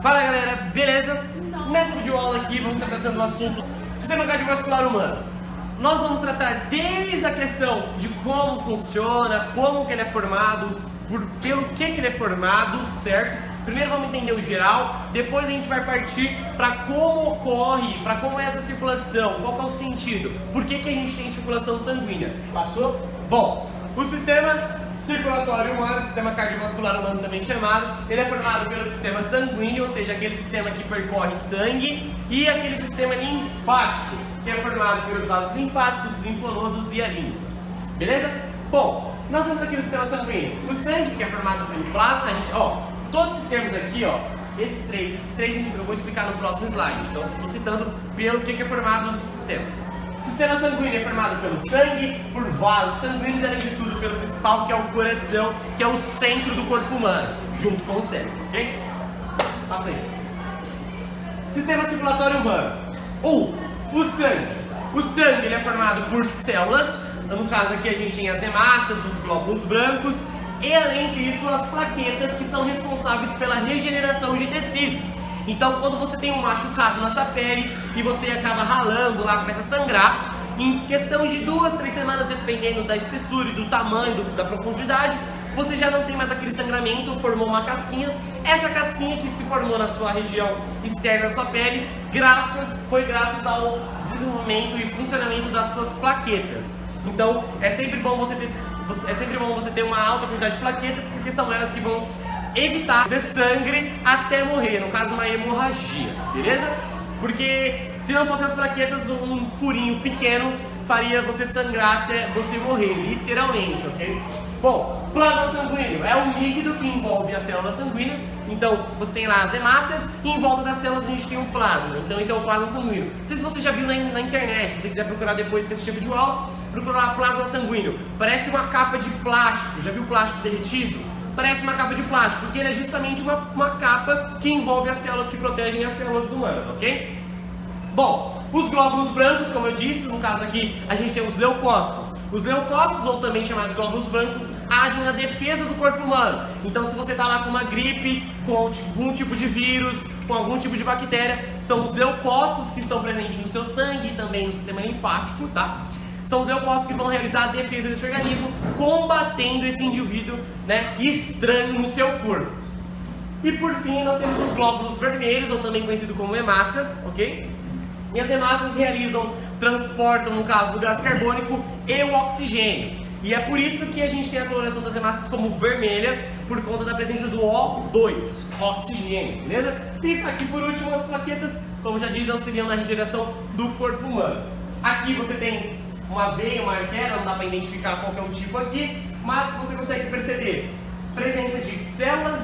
Fala galera, beleza? Nessa videoaula aqui vamos estar tratando do assunto Sistema Cardiovascular Humano. Nós vamos tratar desde a questão de como funciona, como que ele é formado, pelo que ele é formado, certo? Primeiro vamos entender o geral, depois a gente vai partir para como ocorre, para como é essa circulação, qual que é o sentido, por que a gente tem circulação sanguínea. Passou? Bom, o sistema circulatório humano, sistema cardiovascular humano também chamado, ele é formado pelo sistema sanguíneo, ou seja, aquele sistema que percorre sangue, e aquele sistema linfático, que é formado pelos vasos linfáticos, linfonodos e a linfa. Beleza? Bom, nós temos aqui no sistema sanguíneo o sangue, que é formado pelo plasma, a gente, todos esses termos aqui, esses três eu vou explicar no próximo slide, então eu estou citando pelo que é formado os sistemas. O sistema sanguíneo é formado pelo sangue, por vasos sanguíneos e, além de tudo, pelo principal, que é o coração, que é o centro do corpo humano, junto com o cérebro, ok? Passa aí. Sistema circulatório humano. O sangue. O sangue ele é formado por células, no caso aqui a gente tem as hemácias, os glóbulos brancos, e além disso as plaquetas, que são responsáveis pela regeneração de tecidos. Então, quando você tem um machucado na sua pele e você acaba ralando lá, começa a sangrar, em questão de 2, 3 semanas, dependendo da espessura e do tamanho, da profundidade, você já não tem mais aquele sangramento, formou uma casquinha. Essa casquinha que se formou na sua região externa da sua pele, foi graças ao desenvolvimento e funcionamento das suas plaquetas. Então, é sempre bom você ter uma alta quantidade de plaquetas, porque são elas que vão evitar que você sangre até morrer, no caso uma hemorragia, beleza? Porque se não fossem as plaquetas, um furinho pequeno faria você sangrar até você morrer, literalmente, ok? Bom, plasma sanguíneo é um líquido que envolve as células sanguíneas. Então você tem lá as hemácias e em volta das células a gente tem um plasma. Então esse é o plasma sanguíneo. Não sei se você já viu na internet, se você quiser procurar depois que assistir a videoaula, procurar plasma sanguíneo. Parece uma capa de plástico, já viu plástico derretido? Parece uma capa de plástico, porque ele é justamente uma capa que envolve as células que protegem as células humanas, ok? Bom, os glóbulos brancos, como eu disse, no caso aqui a gente tem os leucócitos. Os leucócitos, ou também chamados de glóbulos brancos, agem na defesa do corpo humano. Então se você está lá com uma gripe, com algum tipo de vírus, com algum tipo de bactéria, são os leucócitos que estão presentes no seu sangue e também no sistema linfático, tá? São os leucócitos que vão realizar a defesa desse organismo, combatendo esse indivíduo, estranho no seu corpo. E por fim, nós temos os glóbulos vermelhos, ou também conhecido como hemácias, ok? E as hemácias transportam, no caso do gás carbônico, e o oxigênio. E é por isso que a gente tem a coloração das hemácias como vermelha, por conta da presença do O2, oxigênio, beleza? E aqui por último as plaquetas, como já diz, auxiliam na regeneração do corpo humano. Aqui você tem uma veia, uma artéria, não dá para identificar qual que é o tipo aqui, mas você consegue perceber presença de células,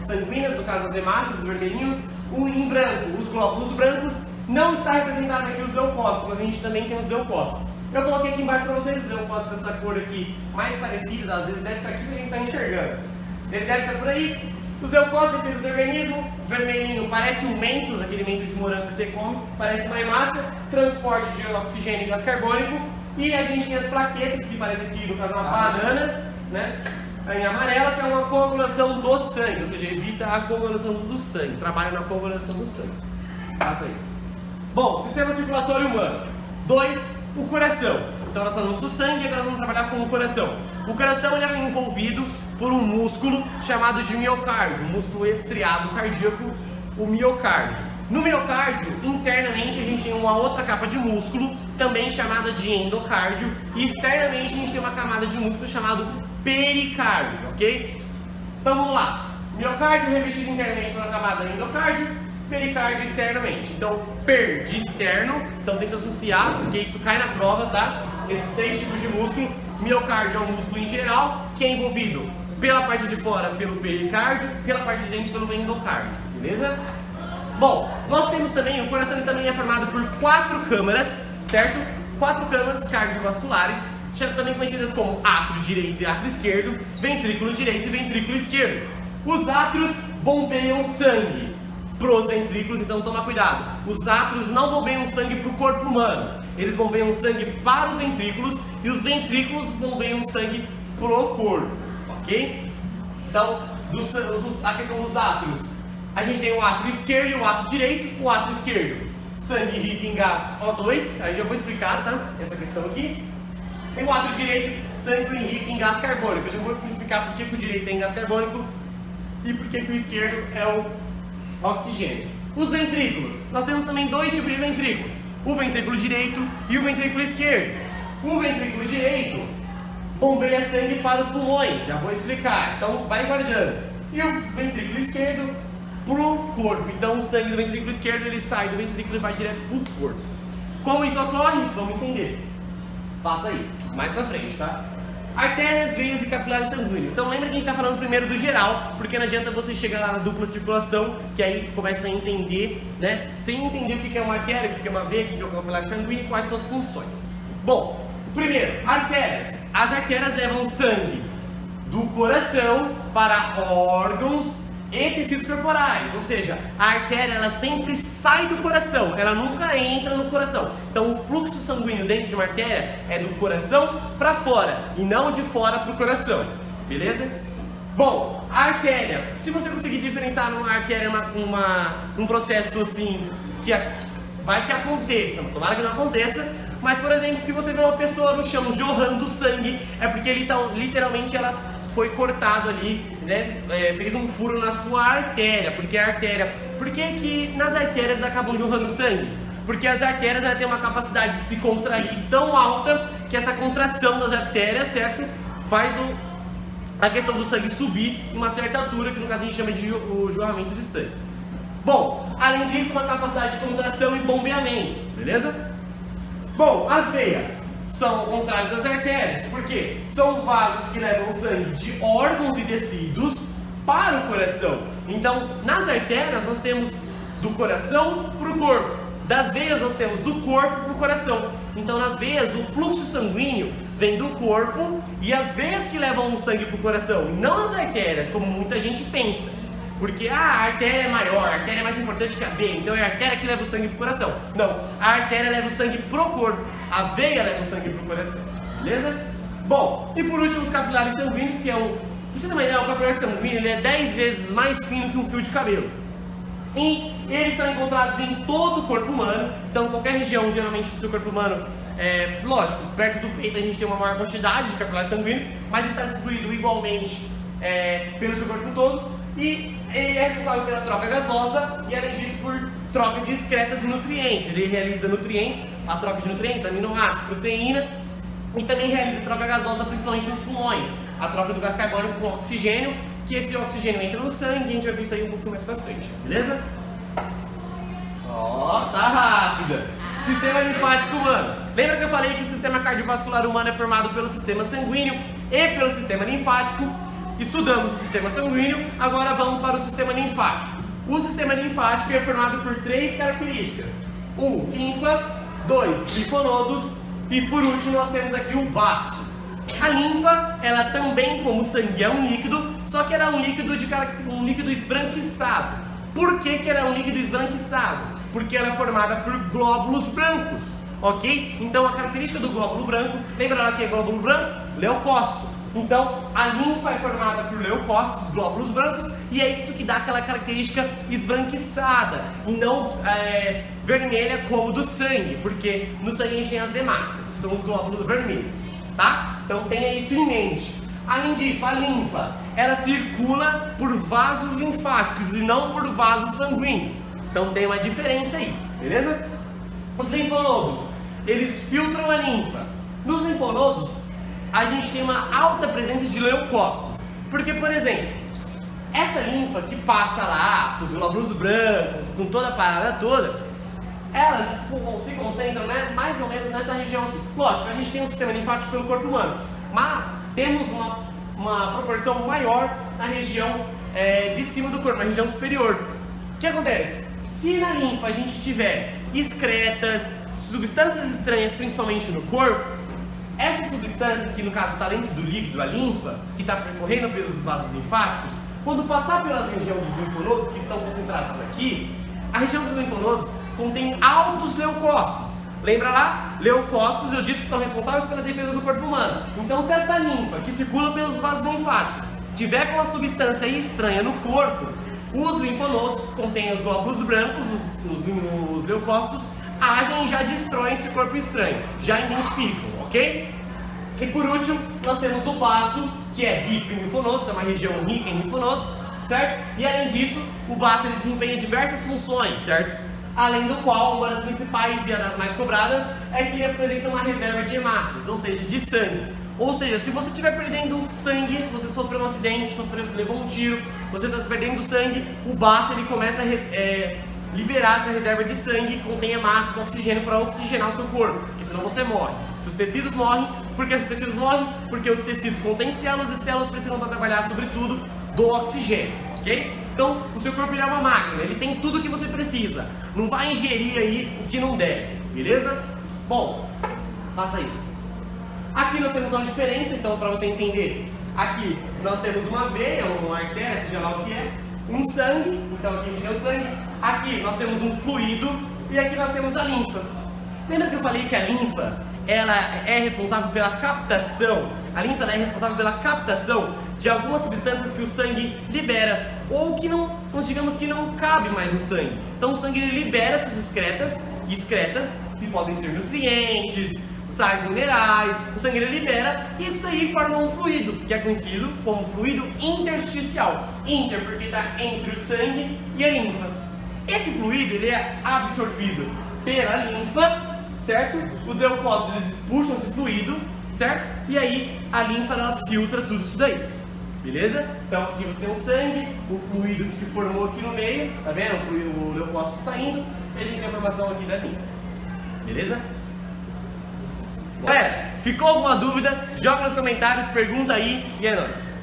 sanguíneas, no caso as hemácias, os vermelhinhos, em branco, os glóbulos brancos. Não está representado aqui os leucócitos, mas a gente também tem os leucócitos. Eu coloquei aqui embaixo para vocês os leucócitos dessa cor aqui, mais parecida, às vezes deve estar aqui, porque a gente está enxergando. Ele deve estar por aí. Os leucócitos defesa do organismo, vermelhinho parece um mentos, aquele mentos de morango que você come, parece uma hemácia, transporte de oxigênio e gás carbônico. E a gente tem as plaquetas, que parece aqui, no caso, uma banana, em amarela, que é uma coagulação do sangue, ou seja, evita a coagulação do sangue, trabalha na coagulação do sangue. Passa aí. Bom, sistema circulatório humano. 2, o coração. Então nós falamos do sangue e agora vamos trabalhar com o coração. O coração ele é envolvido por um músculo chamado de miocárdio, um músculo estriado cardíaco, o miocárdio. No miocárdio, internamente, a gente tem uma outra capa de músculo, também chamada de endocárdio, e externamente a gente tem uma camada de músculo chamado pericárdio, ok? Então vamos lá. Miocárdio revestido internamente por uma camada endocárdio, pericárdio externamente. Então, de externo, então tem que associar, porque isso cai na prova, tá? Esses 3 tipos de músculo. Miocárdio é um músculo em geral, que é envolvido pela parte de fora pelo pericárdio, pela parte de dentro pelo endocárdio, beleza? Bom, nós temos também, o coração também é formado por 4 câmaras, certo? 4 câmaras cardiovasculares, também conhecidas como átrio direito e átrio esquerdo, ventrículo direito e ventrículo esquerdo. Os átrios bombeiam sangue pros ventrículos, então toma cuidado. Os átrios não bombeiam sangue para o corpo humano, eles bombeiam sangue para os ventrículos e os ventrículos bombeiam sangue pro corpo, ok? Então, a questão dos átrios. a gente tem o átrio esquerdo e o átrio direito. O átrio esquerdo, sangue rico em gás O2, aí já vou explicar, tá? Essa questão aqui. E o átrio direito, sangue rico em gás carbônico. Eu já vou explicar por que o direito é em gás carbônico e por que o esquerdo é o oxigênio. Os ventrículos, nós temos também dois tipos de ventrículos, o ventrículo direito e o ventrículo esquerdo. O ventrículo direito bombeia sangue para os pulmões, já vou explicar, então vai guardando. E o ventrículo esquerdo para o corpo, então o sangue do ventrículo esquerdo ele sai do ventrículo e vai direto para o corpo. Como isso ocorre? Vamos entender. Passa aí, mais pra frente, tá? Artérias, veias e capilares sanguíneos. Então lembra que a gente está falando primeiro do geral, porque não adianta você chegar lá na dupla circulação, que aí começa a entender, né? Sem entender o que é uma artéria, o que é uma veia, o que é um capilar sanguíneo e quais são as funções. Bom, primeiro, artérias. As artérias levam sangue do coração para órgãos e tecidos corporais, ou seja, a artéria ela sempre sai do coração, ela nunca entra no coração. Então o fluxo sanguíneo dentro de uma artéria é do coração para fora e não de fora para o coração, beleza? Bom, a artéria, se você conseguir diferenciar uma artéria num processo assim que vai que aconteça, tomara que não aconteça, mas por exemplo, se você vê uma pessoa no chão jorrando sangue, é porque literalmente ela foi cortado ali, né? Fez um furo na sua artéria, porque a artéria... Por que nas artérias acabam jorrando sangue? Porque as artérias ela tem uma capacidade de se contrair tão alta que essa contração das artérias, certo? Faz a questão do sangue subir em uma certa altura, que no caso a gente chama de o jorramento de sangue. Bom, além disso, uma capacidade de contração e bombeamento, beleza? Bom, as veias são o contrário das artérias, porque são vasos que levam sangue de órgãos e tecidos para o coração. Então, nas artérias nós temos do coração para o corpo, das veias nós temos do corpo para o coração. Então, nas veias o fluxo sanguíneo vem do corpo e as veias que levam o sangue para o coração, e não as artérias, como muita gente pensa. Porque a artéria é maior, a artéria é mais importante que a veia, então é a artéria que leva o sangue pro coração. Não, a artéria leva o sangue pro corpo, a veia leva o sangue pro coração, beleza? Bom, e por último os capilares sanguíneos, que é pra você ter uma ideia, o capilar sanguíneo ele é 10 vezes mais fino que um fio de cabelo. E eles são encontrados em todo o corpo humano, então qualquer região geralmente do seu corpo humano, lógico, perto do peito a gente tem uma maior quantidade de capilares sanguíneos, mas ele está distribuído igualmente pelo seu corpo todo. E ele é responsável pela troca gasosa e, além disso, por troca de excretas e nutrientes. Ele realiza nutrientes, a troca de nutrientes, aminoácidos, proteína, e também realiza troca gasosa, principalmente nos pulmões. A troca do gás carbônico com oxigênio, que esse oxigênio entra no sangue e a gente vai ver isso aí um pouquinho mais pra frente, beleza? Ó, tá rápida! Sistema linfático humano. Lembra que eu falei que o sistema cardiovascular humano é formado pelo sistema sanguíneo e pelo sistema linfático? Estudamos o sistema sanguíneo, agora vamos para o sistema linfático. O sistema linfático é formado por 3 características. 1, linfa, 2, linfonodos e por último nós temos aqui o baço. A linfa, ela também, como o sangue, é um líquido, só que ela é um líquido esbranquiçado. Por que ela é um líquido esbranquiçado? Porque ela é formada por glóbulos brancos, ok? Então a característica do glóbulo branco, lembra lá que é glóbulo branco? Leucócito. Então, a linfa é formada por leucócitos, glóbulos brancos, e é isso que dá aquela característica esbranquiçada, e não vermelha como do sangue, porque no sangue a gente tem as hemácias, são os glóbulos vermelhos, tá? Então tenha isso em mente. Além disso, a linfa, ela circula por vasos linfáticos e não por vasos sanguíneos. Então tem uma diferença aí, beleza? Os linfonodos, eles filtram a linfa. Nos linfonodos, a gente tem uma alta presença de leucócitos. Porque, por exemplo, essa linfa que passa lá, com os glóbulos brancos, com toda a parada toda, elas se concentram, né, mais ou menos nessa região aqui. Lógico, a gente tem um sistema linfático pelo corpo humano, mas temos uma proporção maior na região de cima do corpo, na região superior. O que acontece? Se na linfa a gente tiver excretas, substâncias estranhas, principalmente no corpo, essa substância, que no caso está dentro do líquido, a linfa, que está percorrendo pelos vasos linfáticos, quando passar pela região dos linfonodos, que estão concentrados aqui, a região dos linfonodos contém altos leucócitos. Lembra lá? Leucócitos, eu disse que são responsáveis pela defesa do corpo humano. Então, se essa linfa, que circula pelos vasos linfáticos, tiver com uma substância estranha no corpo, os linfonodos, que contêm os glóbulos brancos, os leucócitos, agem e já destroem esse corpo estranho, já identificam, ok? E por último, nós temos o baço, que é rico em linfonodos, é uma região rica em linfonodos, certo? E além disso, o baço ele desempenha diversas funções, certo? Além do qual, uma das principais e a das mais cobradas é que ele apresenta uma reserva de hemácias, ou seja, de sangue. Ou seja, se você estiver perdendo sangue, se você sofreu um acidente, levou um tiro, você está perdendo sangue, o baço ele começa a liberar essa reserva de sangue que contém hemácias com oxigênio para oxigenar o seu corpo, porque senão você morre. Se os tecidos morrem, por que os tecidos morrem? Porque os tecidos contêm células e células precisam para trabalhar, sobretudo, do oxigênio, ok? Então, o seu corpo ele é uma máquina, ele tem tudo o que você precisa. Não vai ingerir aí o que não deve, beleza? Bom, passa aí. Aqui nós temos uma diferença, então, para você entender. Aqui nós temos uma veia, uma artéria, seja lá o que é, um sangue, então aqui a gente tem o sangue. Aqui nós temos um fluido e aqui nós temos a linfa. Lembra que eu falei que a linfa, ela é responsável pela captação? A linfa ela é responsável pela captação de algumas substâncias que o sangue libera ou que não, digamos que não cabe mais no sangue. Então o sangue ele libera essas excretas que podem ser nutrientes, sais minerais, o sangue ele libera e isso daí forma um fluido, que é conhecido como fluido intersticial. Inter porque está entre o sangue e a linfa. Esse fluido ele é absorvido pela linfa, certo? Os leucócitos eles puxam esse fluido, certo? E aí a linfa ela filtra tudo isso daí, beleza? Então aqui você tem o sangue, o fluido que se formou aqui no meio, tá vendo? O leucócito saindo e a gente tem a formação aqui da linfa, beleza? Galera, ficou alguma dúvida? Joga nos comentários, pergunta aí e é nóis!